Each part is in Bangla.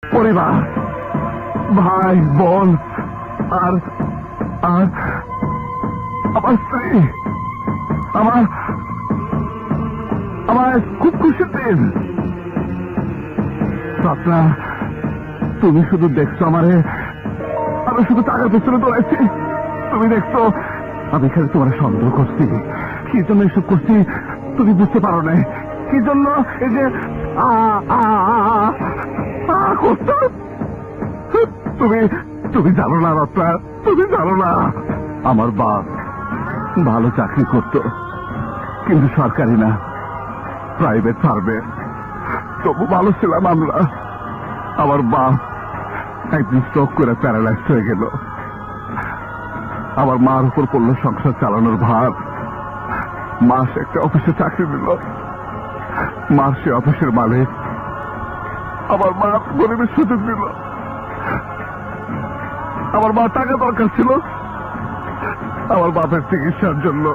পরিবার, ভাই বোন, আর আর আমার স্ত্রী, আমার আমার খুব খুশির দিন। আপনার তুমি শুধু দেখছো আমারে, আমি শুধু টাকার পেছনে দৌড়াচ্ছি। তুমি দেখছো আমি এখানে তোমার সন্দেহ করছি। কি জন্য এসব করছি তুমি বুঝতে পারো না। কি জন্য এই যে করতাম তুমি তুমি জানো না রত্না, তুমি জানো না। আমার বাপ ভালো চাকরি করত, কিন্তু সরকারি না, প্রাইভেট ফার্মে। তবু ভালো ছিলাম আমরা। আমার বাপ একদিন স্ট্রোক করে প্যারালাইজ হয়ে গেল। আমার মার উপর পড়লো সংসার চালানোর ভার। মা সে একটা অফিসে চাকরি দিল। মার সে অফিসের মালিক। আমার মা গরিবের সুযোগ দিল। আমার মা টাকা দরকার ছিল আমার বাপের চিকিৎসার জন্য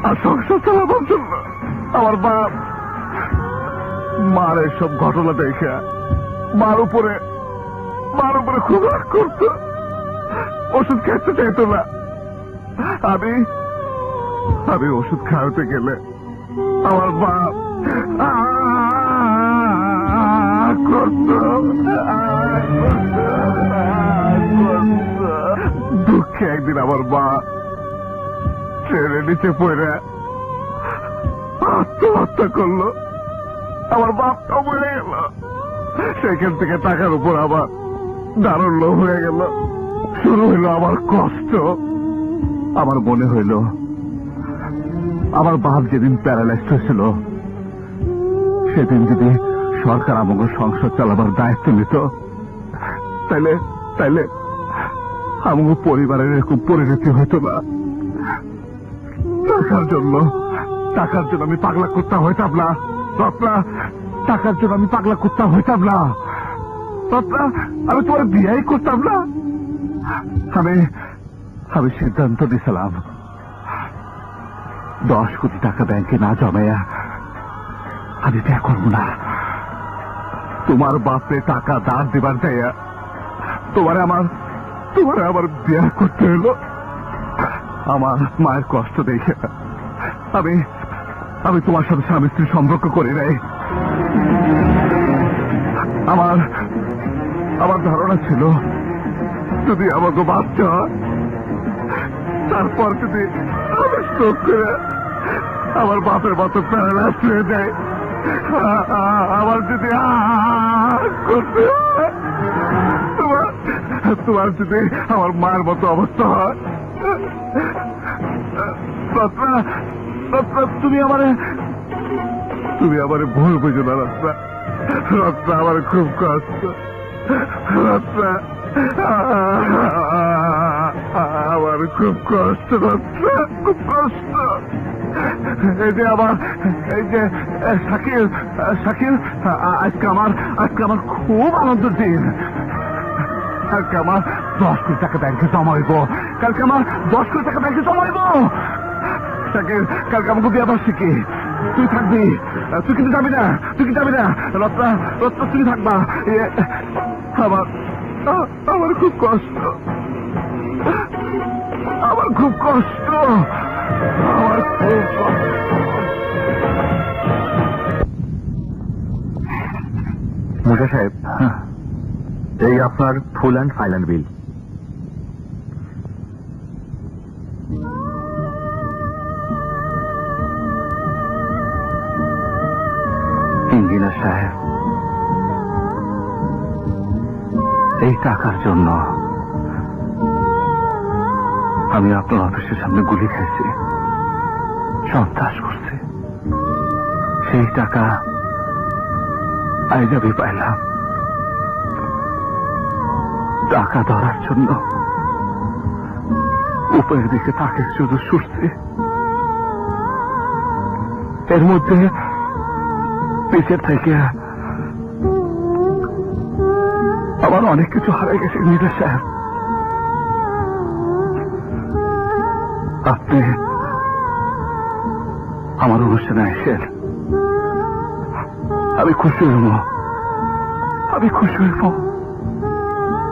আর সংসার চালাবার জন্য। আমার বাপ মার এসব ঘটনা দেখে মার উপরে খুব রাগ করত। ওষুধ খেতে চাইতো না। আমি ওষুধ খাওয়াতে গেলে আমার বাপ দুঃখে একদিন আমার মা ট্রেনের নিচে পড়ে আত্মহত্যা করলো। আমার বাপটাও মরে গেল। সেখান থেকে টাকার উপর আবার দারুণ লোভ হয়ে গেল। শুরু হইল আমার কষ্ট। আমার মনে হইল আমার বাপ যেদিন প্যারালাইজড হয়েছিল সেদিন যদি সরকার আমাকে সংসার চালাবার দায়িত্ব নিত তাইলে তাইলে আমাকে পরিবারের এরকম পরিণতি হইত না। টাকার জন্য আমি পাগলা কুত্তা হইতাম না রত্না। টাকার জন্য আমি পাগলা কুত্তা হইতাম না রত্না। আমি তোমার বিয়েই করতাম না। আমি সিদ্ধান্ত দিয়েছিলাম 10 কোটি টাকা ব্যাংকে না জমাইয়া আমি বিয়ে করব না। তোমার বাপে টাকা দাঁড় দিবার যাইয়া তোমারে আমার বিয়ে করতে হলো। আমার মায়ের কষ্ট দেখে আমি তোমার সাথে স্বামী স্ত্রী সম্পর্ক করি নাই। আমার ধারণা ছিল যদি আমাকে বাচ্চা হয় তারপর যদি আমি স্ট্রোক করে আমার বাপের মতো প্যারালাইজ হয়ে যায়, আমার যদি করতে হয়, তোমার যদি আমার মায়ের মতো অবস্থা হয়, তুমি আমারে ভুল বুঝো না রত্না। রত্না আমার খুব কষ্ট। রত্না আমার খুব কষ্ট। রত্না খুব কষ্ট। এই যে শাকিল আজকে আমার খুব আনন্দের দিন। কালকে আমার 10 কোটি টাকা ব্যাংকে জমাইব। কালকে আমার 10 কোটি টাকা ব্যাংকে জমাইব। শাকিল কালকে আমাকে বিয়ে বার্ষিকী। তুই থাকবি, তুই কিন্তু যাবি না। রত্না তুমি থাকবা। আমার খুব কষ্ট। মুজা সাহেব, এই আপনার full and final bill. Engineer সাহেব, এই টাকার জন্য আমি আপনার অফিসের সামনে গুলি খেয়েছি, সন্ত্রাস করছি। সেই টাকা আজ আমি পাইলাম। টাকা ধরার জন্য উপরের দিকে তাকে শুধু ছুটছি। এর মধ্যে পিছের থেকে আমার অনেক কিছু হারিয়ে গেছে। নিজের সাহেব, আপনি আমার অনুষ্ঠানে আসেন, আমি খুশি হব। আমি খুশি হইব।